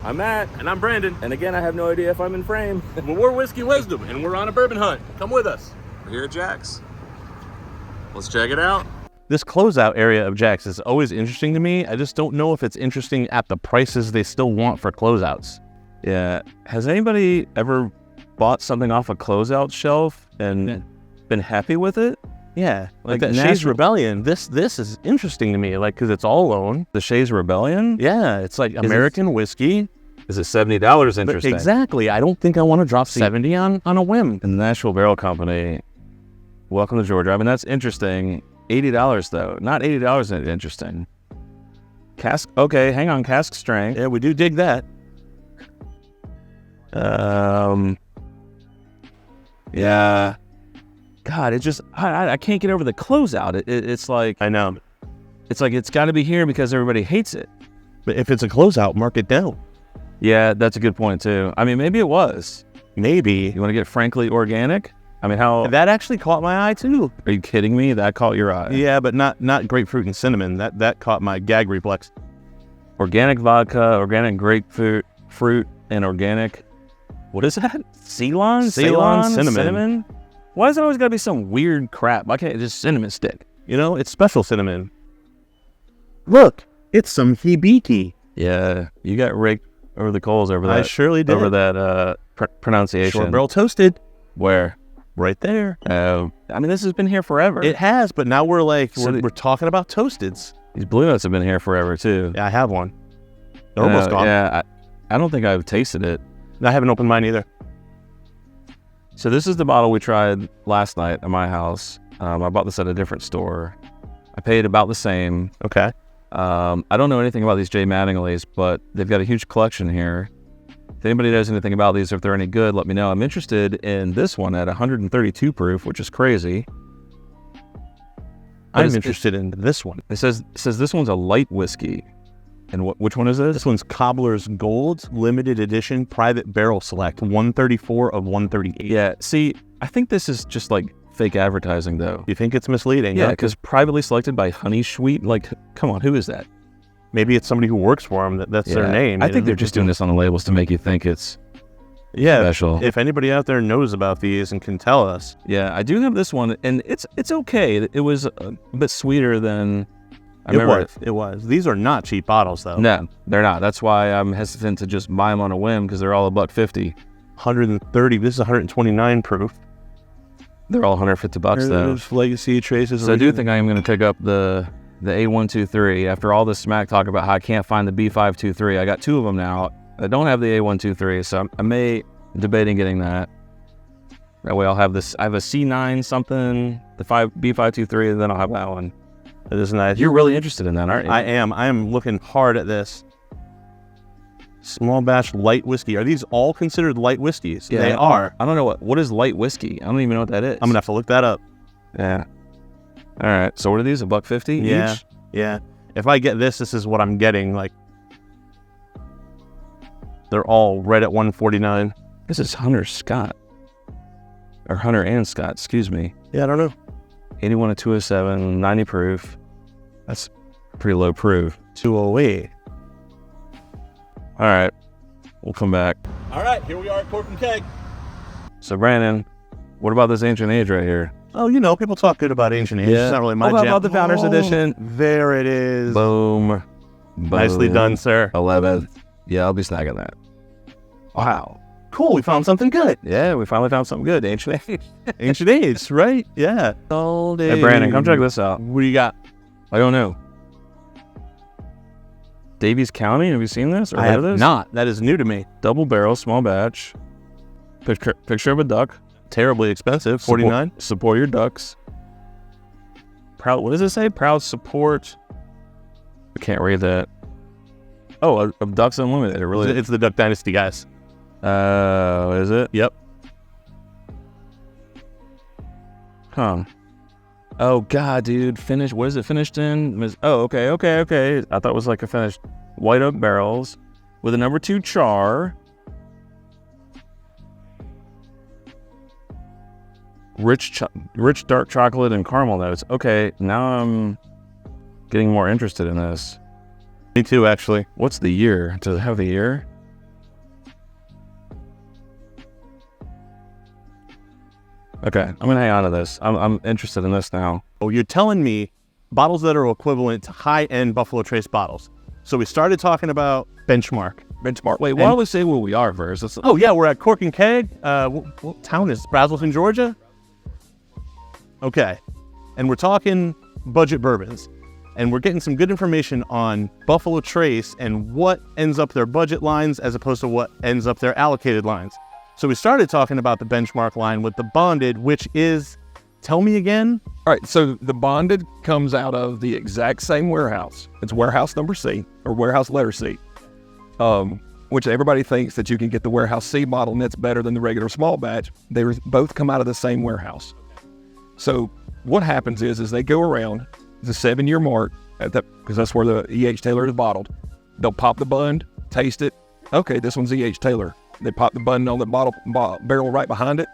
I'm Matt. And I'm Brandon. And again, I have no idea if I'm in frame. Well, we're Whiskey Wisdom, and we're on a bourbon hunt. Come with us. We're here at Jack's. Let's check it out. This closeout area of Jack's is always interesting to me. I just don't know if it's interesting at the prices they still want for closeouts. Yeah. Has anybody ever bought something off a closeout shelf and been happy with it? Yeah, like that Shays Rebellion. This is interesting to me, like, because it's all alone. The Shays Rebellion? Yeah, it's like American whiskey. Is it $70 interesting? Exactly. I don't think I want to drop 70 on a whim. And the Nashville Barrel Company, welcome to Georgia. I mean, that's interesting. $80 though. Not $80 isn't interesting. Cask, okay, hang on, cask strength. Yeah, we do dig that. Yeah. God, it just, I can't get over the closeout. It's like, I know. It's like, it's got to be here because everybody hates it. But if it's a closeout, mark it down. Yeah, that's a good point too. I mean, maybe it was. Maybe. You want to get frankly organic? I mean, how? That actually caught my eye too. Are you kidding me? That caught your eye? Yeah, but not grapefruit and cinnamon. That caught my gag reflex. Organic vodka, organic grapefruit, fruit, and organic, what is that? Ceylon cinnamon? Why does it always gotta be some weird crap? Why can't it just cinnamon stick? You know, it's special cinnamon. Look, it's some hibiki. Yeah, you got raked over the coals over that. I surely did. Over that pronunciation. Short barrel toasted. Where? Right there. I mean, this has been here forever. It has, but now we're like, we're talking about toasteds. These Blue Notes have been here forever too. Yeah, I have one. They're almost gone. Yeah, I don't think I've tasted it. I haven't opened mine either. So this is the bottle we tried last night at my house. I bought this at a different store. I paid about the same. Okay. I don't know anything about these J. Mattingly's, but they've got a huge collection here. If anybody knows anything about these, or if they're any good, let me know. I'm interested in this one at 132 proof, which is crazy. I'm interested in this one. It says this one's a light whiskey. And which one is this? This one's Cobbler's Gold, limited edition, private barrel select, 134 of 138. Yeah, see, I think this is just like fake advertising though. You think it's misleading? Yeah, because privately selected by Honey Sweet, like, come on, who is that? Maybe it's somebody who works for them. That's their name. I think they're just doing this on the labels to make you think it's special. If anybody out there knows about these and can tell us. Yeah, I do have this one, and it's okay. It was a bit sweeter than I remember. It was. These are not cheap bottles, though. No, they're not. That's why I'm hesitant to just buy them on a whim, because they're all $150. 130. This is 129 proof. They're all $150 though. There's legacy traces. So I do think I am going to pick up the A123 after all this smack talk about how I can't find the B523. I got two of them now. I don't have the A123, so I may debating getting that. That way I'll have this. I have a C9 something, the B523, and then I'll have that one. It is nice. You're really interested in that, aren't you? I am. I am looking hard at this. Small batch light whiskey. Are these all considered light whiskeys? Yeah, they are. I don't know what is light whiskey. I don't even know what that is. I'm gonna have to look that up. Yeah. All right. So what are these? $150 each? Yeah. If I get this is what I'm getting. Like, they're all right at 149. This is Hunter Scott, or Hunter and Scott. Excuse me. Yeah, I don't know. 81 of 207, 90 proof. That's pretty low proof. 208. All right. We'll come back. All right, here we are at Cork Keg. So Brandon, what about this ancient age right here? Oh, you know, people talk good about ancient age. Yeah. It's not really my jam. How about the Founders Edition? There it is. Boom. Nicely done, sir. 11th. Yeah, I'll be snagging that. Wow. Cool, we found something good. Yeah, we finally found something good. Ancient age. Ancient age, right? Yeah. Old age. Hey, Brandon, come check this out. What do you got? I don't know. Davies County, have you seen this? Or I heard have of this? not. That is new to me. Double barrel, small batch. Picture of a duck. Terribly expensive. 49. Support your ducks. Proud. What does it say? Proud support. I can't read that. Oh, of Ducks Unlimited. It's the Duck Dynasty guys. Is it? Yep. Huh. Oh God, dude. Finished. What is it finished in? Oh, okay. I thought it was like a finished white oak barrels with a number 2 char. Rich dark chocolate and caramel notes. Okay, now I'm getting more interested in this. Me too, actually. What's the year? Does it have the year? Okay, I'm gonna hang on to this. I'm interested in this now. Oh, you're telling me bottles that are equivalent to high-end Buffalo Trace bottles. So we started talking about Benchmark. Wait, why don't we say where we are first? Oh, yeah, we're at Cork and Keg. What town is Brazelton, Georgia? Okay. And we're talking budget bourbons. And we're getting some good information on Buffalo Trace and what ends up their budget lines as opposed to what ends up their allocated lines. So we started talking about the Benchmark line with the bonded, which is, tell me again? All right, so the bonded comes out of the exact same warehouse. It's warehouse number C, or warehouse letter C, which everybody thinks that you can get the warehouse C bottle and it's better than the regular small batch. They both come out of the same warehouse. So what happens is they go around the 7-year mark, because that's where the E.H. Taylor is bottled. They'll pop the bund, taste it. Okay, this one's E.H. Taylor. They pop the bund on the barrel right behind it.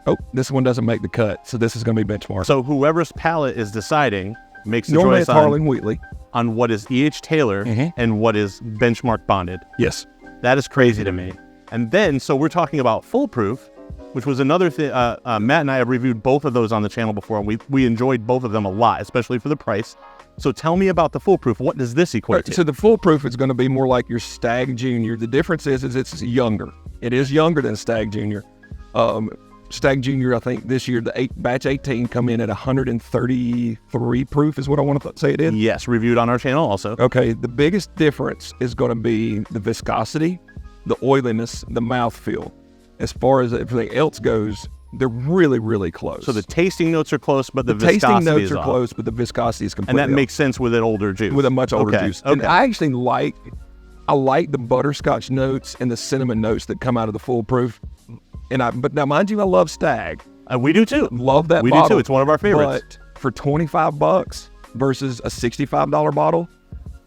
Oh, this one doesn't make the cut, so this is going to be Benchmark. So whoever's palate is deciding makes the Normally choice it's Harlan Wheatley. on what is E.H. Taylor and what is Benchmark bonded. Yes. That is crazy to me. And then, so we're talking about Full Proof, which was another thing. Matt and I have reviewed both of those on the channel before, and we enjoyed both of them a lot, especially for the price. So tell me about the Full Proof. What does this equate to? So the Full Proof is going to be more like your Stag Junior. The difference is it's younger. It is younger than Stag Junior. Stag Junior, I think this year, the batch 18 come in at 133 proof is what I want to say it is. Yes, reviewed on our channel also. Okay, the biggest difference is going to be the viscosity, the oiliness, the mouthfeel. As far as everything else goes, they're really, really close. So the tasting notes are close, but the tasting viscosity notes is are off. close, but the viscosity is completely And that off. makes sense with an older juice. With a much older Okay, juice. okay. And I actually like the butterscotch notes and the cinnamon notes that come out of the Full Proof. But now, mind you, I love Stag. We do too. Love that We bottle. do too. It's one of our favorites. But for $25 versus a $65 bottle,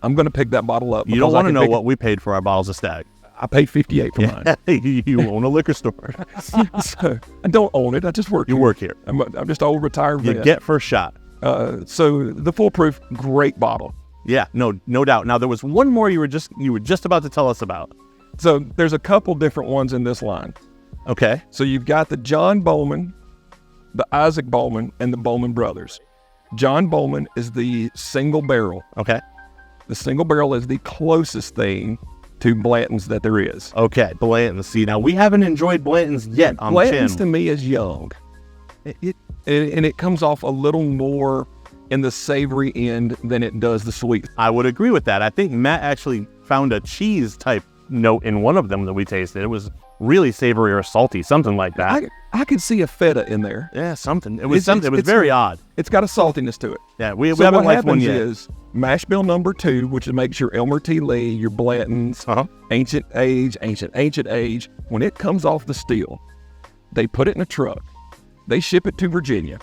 I'm going to pick that bottle up. You don't want to know what we paid for our bottles of Stag. I paid $58 for mine. You own a liquor store. So I don't own it. I just work You here. work here. I'm just an old retired You vet. get first shot. So the Full Proof, great bottle. Yeah, no doubt. Now there was one more you were just about to tell us about. So there's a couple different ones in this line. Okay. So you've got the John Bowman, the Isaac Bowman, and the Bowman brothers. John Bowman is the single barrel. Okay. The single barrel is the closest thing to Blanton's that there is. Okay. Blanton's. See, now we haven't enjoyed Blanton's yet on the Blanton's channel. to me is young. It comes off a little more in the savory end than it does the sweet. I would agree with that. I think Matt actually found a cheese type note in one of them that we tasted. It was really savory or salty, something like that. I could see a feta in there. Yeah, something. It was It's- something. It was it's- very odd. It's got a saltiness to it. Yeah, we So haven't what liked one happens yet. is mash bill number 2, which makes your Elmer T. Lee, your Blanton's, ancient age. When it comes off the still, they put it in a truck. They ship it to Virginia.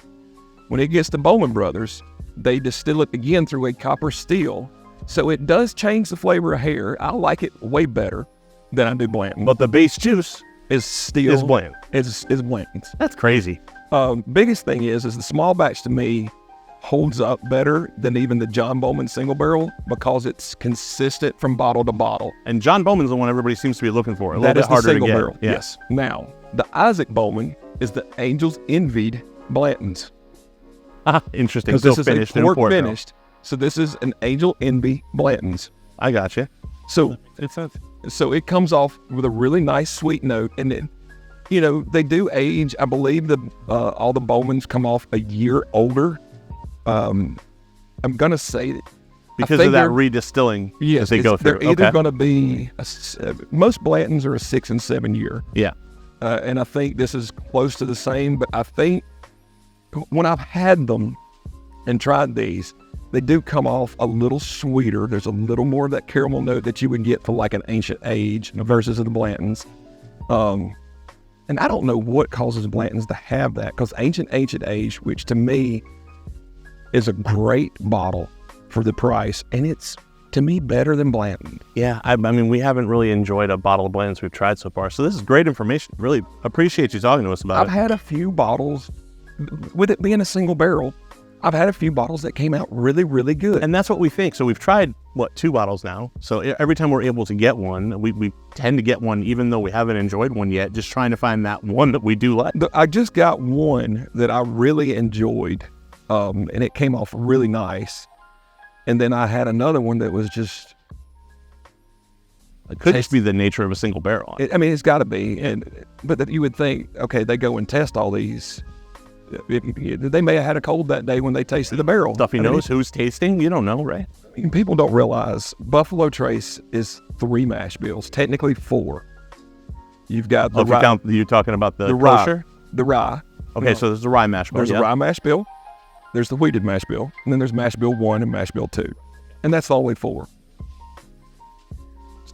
When it gets to Bowman Brothers, they distill it again through a copper still. So it does change the flavor of hair. I like it way better than I do Blanton. But the base juice is still is Blanton. Is Blanton's. That's crazy. Biggest thing is the small batch to me holds up better than even the John Bowman single barrel because it's consistent from bottle to bottle. And John Bowman's the one everybody seems to be looking for. A little That bit is the harder single to get. barrel. Yeah. Yes. Now, the Isaac Bowman is the Angels Envied Blanton's. Interesting. Because Still this is a finished in port port, though. finished. So this is an Angel Envy Blanton's. I got you. So It's a, So it comes off with a really nice sweet note, and then, they do age. I believe all the Bowmans come off a year older. I'm gonna say that because of that redistilling as they go through. They're either gonna be most Blantons are a 6 and 7 year. Yeah. And I think this is close to the same. But I think when I've had them and tried these, they do come off a little sweeter. There's a little more of that caramel note that you would get for like an ancient age versus the Blantons. And I don't know what causes Blantons to have that, because ancient age, which to me is a great bottle for the price, and it's to me better than Blanton. Yeah, I mean, we haven't really enjoyed a bottle of Blantons we've tried so far, so this is great information. Really appreciate you talking to us about I've had a few bottles, with it being a single barrel, I've had a few bottles that came out really, really good. And that's what we think. So we've tried, 2 bottles now. So every time we're able to get one, we tend to get one even though we haven't enjoyed one yet, just trying to find that one that we do like. I just got one that I really enjoyed, and it came off really nice. And then I had another one that was just... It could just be the nature of a single barrel. It's got to be. But you would think, okay, they go and test all these. They may have had a cold that day when they tasted the barrel. Stuffy nose, who's tasting? You don't know, right? People don't realize Buffalo Trace is 3 mash bills, technically 4. You've got the rye. You're talking about the rye. The rye. Okay, so there's the rye mash bill. There's a rye mash bill. There's the wheated mash bill. And then there's mash bill 1 and mash bill 2. And that's the only 4.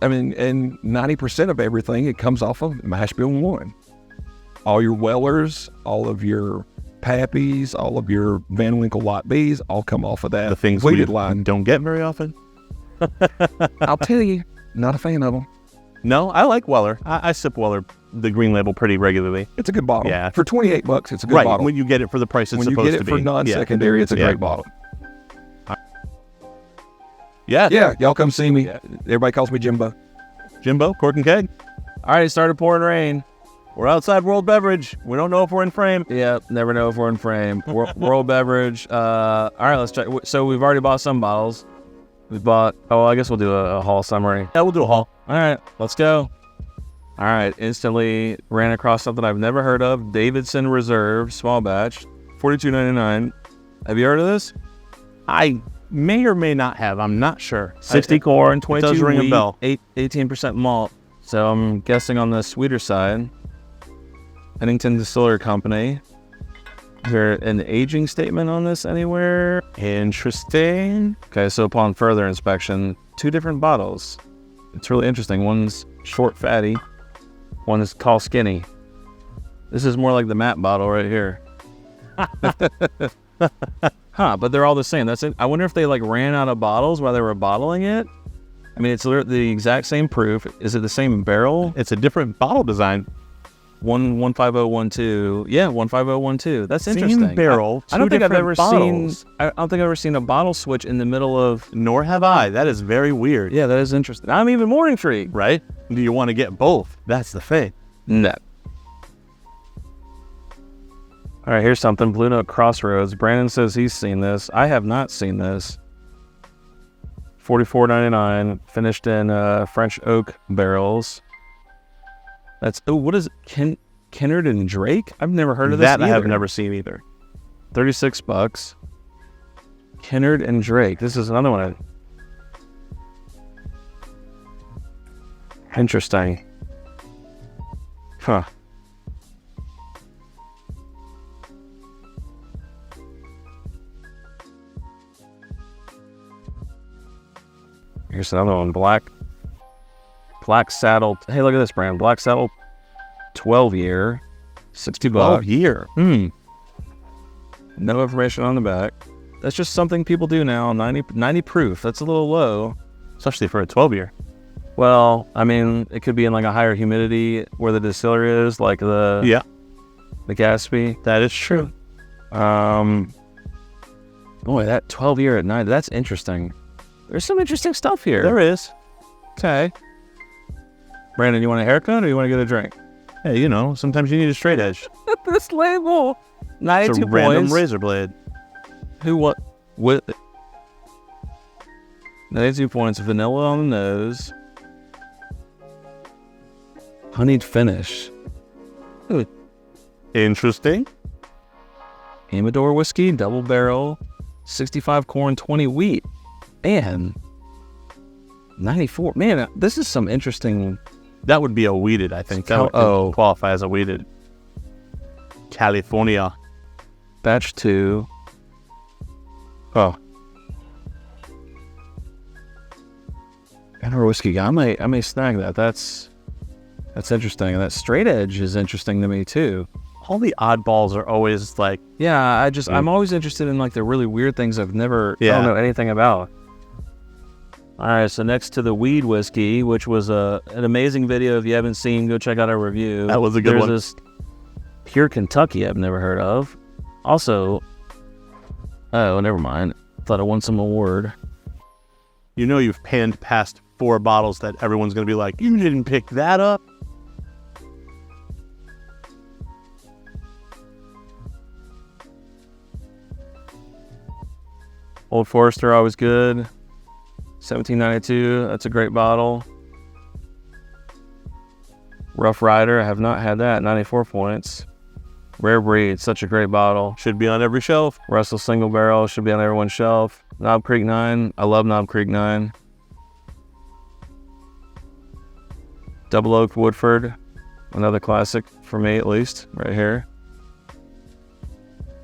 And 90% of everything, it comes off of mash bill 1. All your Wellers, all of your Pappies, all of your Van Winkle Lot Bs, all come off of that. The things wheated we line. don't get very often. I'll tell you, not a fan of them. No, I like Weller. I sip Weller, the green label, pretty regularly. It's a good bottle. Yeah. For $28, it's a good bottle. When you get it for the price it's supposed to be. When you get it for non-secondary, it's a great bottle. Yeah, y'all come see me. Everybody calls me Jimbo. Jimbo, Cork and Keg. All right, it started pouring rain. We're outside World Beverage. We don't know if we're in frame. Yeah, never know if we're in frame. World Beverage. All right, let's check. So we've already bought some bottles. We bought, I guess we'll do a haul summary. Yeah, we'll do a haul. All right, let's go. All right, instantly ran across something I've never heard of. Davidson Reserve, small batch, $42.99. Have you heard of this? I may or may not have. I'm not sure. 60 corn, 22 does ring a wheat, bell. 18% malt. So I'm guessing on the sweeter side. Pennington Distillery Company. Is there an aging statement on this anywhere? Interesting. Okay, so upon further inspection, 2 different bottles. It's really interesting. One's short fatty, one is tall skinny. This is more like the matte bottle right here. But they're all the same. That's it. I wonder if they ran out of bottles while they were bottling it. It's the exact same proof. Is it the same barrel? It's a different bottle design. 15012. Yeah, 15012. That's interesting. Same barrel. I don't think I've ever bottles. seen. I don't think I've ever seen a bottle switch in the middle of. Nor have I. That is very weird. Yeah, that is interesting. I'm even more intrigued. Right? Do you want to get both? That's the thing. No. All right, here's something. Blue Note Crossroads. Brandon says he's seen this. I have not seen this. $44.99. Finished in French oak barrels. That's what is it? Kennard and Drake? I've never heard of this That either. I have never seen either. $36. Kennard and Drake. This is another one. Interesting. Huh. Here's another one. Black Saddle. Hey, look at this brand. Black Saddle 12-year. $60. 12-year. No information on the back. That's just something people do now. 90 proof. That's a little low. Especially for a 12-year. Well, it could be in a higher humidity where the distillery is, like the Gatsby. That is true. Boy, that 12-year at 90. That's interesting. There's some interesting stuff here. There is. Okay. Brandon, you want a haircut or you want to get a drink? Hey, sometimes you need a straight edge. This label. 92 It's a points. random razor blade. With 92 points. Vanilla on the nose. Honeyed finish. Ooh. Interesting. Amador whiskey, double barrel, 65 corn, 20 wheat. Man, 94. Man, this is some interesting. That would be a weeded, I think. That would qualify as a weeded. California. Batch 2. Oh. Amador whiskey. I may snag that. That's interesting. And that straight edge is interesting to me too. All the oddballs are always Yeah, I'm always interested in the really weird things I don't know anything about. All right, so next to the weed whiskey, which was an amazing video. If you haven't seen, go check out our review. That was a good one. There's this Pure Kentucky I've never heard of. Also, Oh, never mind. Thought I won some award. You know you've panned past 4 bottles that everyone's going to be like, you didn't pick that up. Old Forester, always good. 1792, that's a great bottle. Rough Rider, I have not had that, 94 points. Rare Breed, such a great bottle. Should be on every shelf. Russell Single Barrel, should be on everyone's shelf. Knob Creek 9, I love Knob Creek 9. Double Oak Woodford, another classic for me at least, right here.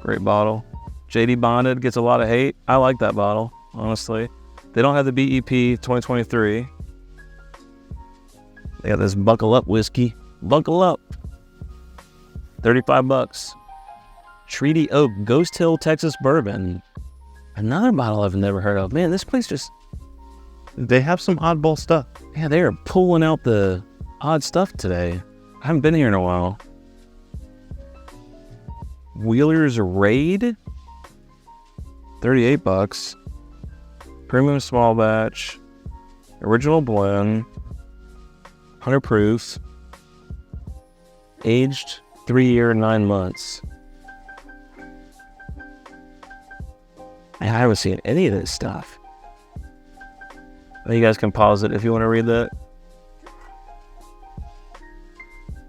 Great bottle. JD Bonded gets a lot of hate. I like that bottle, honestly. They don't have the BEP 2023. They got this Buckle Up whiskey. Buckle Up. $35. Treaty Oak Ghost Hill Texas Bourbon. Another bottle I've never heard of. Man, this place just... They have some oddball stuff. Yeah, they are pulling out the odd stuff today. I haven't been here in a while. Wheeler's Raid. $38. Premium small batch. Original blend. 100 proofs. Aged 3 year, 9 months. I haven't seen any of this stuff. You guys can pause it if you want to read that.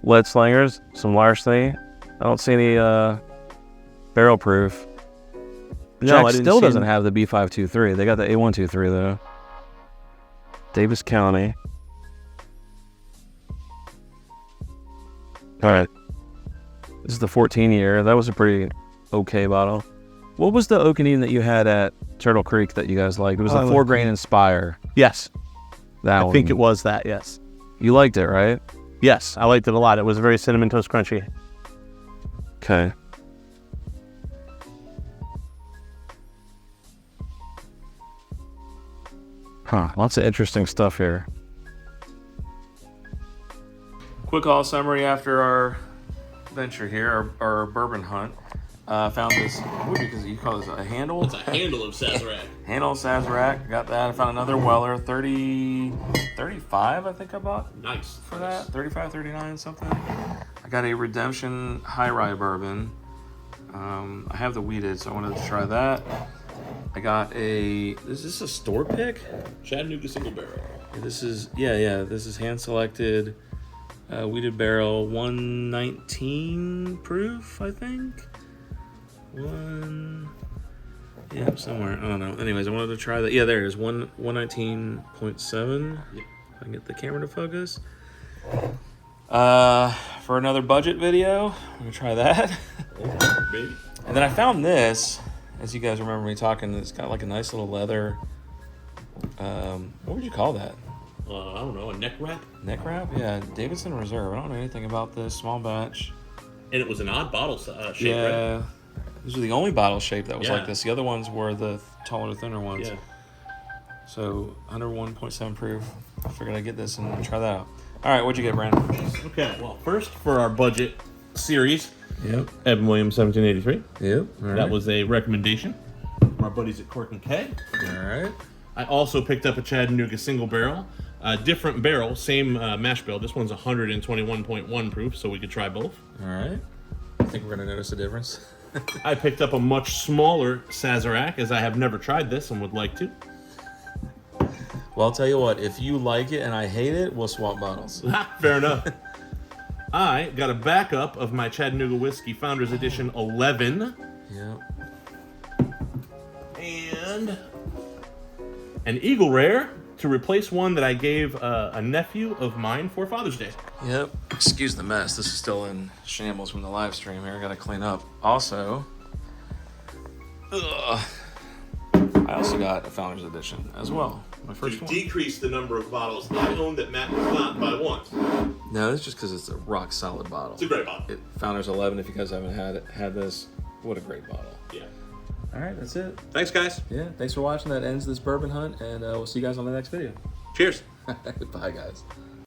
Lead Slingers, some larceny. I don't see any barrel proof. Jack still doesn't have the B523. They got the A123 though. Davis County. All right. This is the 14 year. That was a pretty okay bottle. What was the Oakenine that you had at Turtle Creek that you guys liked? It was a 4-grain Inspire. Yes. That one. I think it was that, yes. You liked it, right? Yes, I liked it a lot. It was very Cinnamon Toast Crunchy. Okay. Huh, lots of interesting stuff here. Quick haul summary after our venture here, our bourbon hunt. Found this, what do you call this, a handle? It's a handle of Sazerac. Handle of Sazerac, got that. I found another Weller, 35 I think I bought. Nice. For that, 35, 39 something. I got a Redemption High Rye bourbon. I have the wheated, so I wanted to try that. I got is this a store pick? Chattanooga Single Barrel. This is, this is hand selected wheated barrel, 119 proof, I think. Somewhere, I don't know. Anyways, I wanted to try that. Yeah, there it is, 119.7. If I can get the camera to focus. For another budget video, I'm gonna try that. And then I found this, as you guys remember me talking, it's got like a nice little leather, what would you call that? I don't know, a neck wrap? Neck wrap? Yeah, Davidson Reserve. I don't know anything about this, small batch. And it was an odd bottle shape, yeah, right? These are the only bottle shape that was like this. The other ones were the taller, thinner ones. Yeah. So 101.7 proof. I figured I'd get this and try that out. All right, what'd you get, Brandon? Okay, well, first for our budget series, Yep. Evan Williams 1783. Yep. All right. That was a recommendation from our buddies at Cork Keg. All right. I also picked up a Chattanooga Single Barrel. Different barrel, same mash bill. This one's 121.1 proof, so we could try both. All right. I think we're going to notice a difference. I picked up a much smaller Sazerac, as I have never tried this and would like to. Well, I'll tell you what. If you like it and I hate it, we'll swap bottles. Fair enough. I got a backup of my Chattanooga Whiskey Founders Edition 11. Yep. And an Eagle Rare to replace one that I gave a nephew of mine for Father's Day. Yep. Excuse the mess. This is still in shambles from the live stream here. I gotta clean up. Also, I also got a Founders Edition as well. My first one. Decrease the number of bottles I own that Matt was not by one. No, it's just because it's a rock solid bottle. It's a great bottle. Founders 11. If you guys haven't had this, what a great bottle. Yeah. All right, that's it. Thanks, guys. Yeah, thanks for watching. That ends this bourbon hunt, and we'll see you guys on the next video. Cheers. Bye, guys.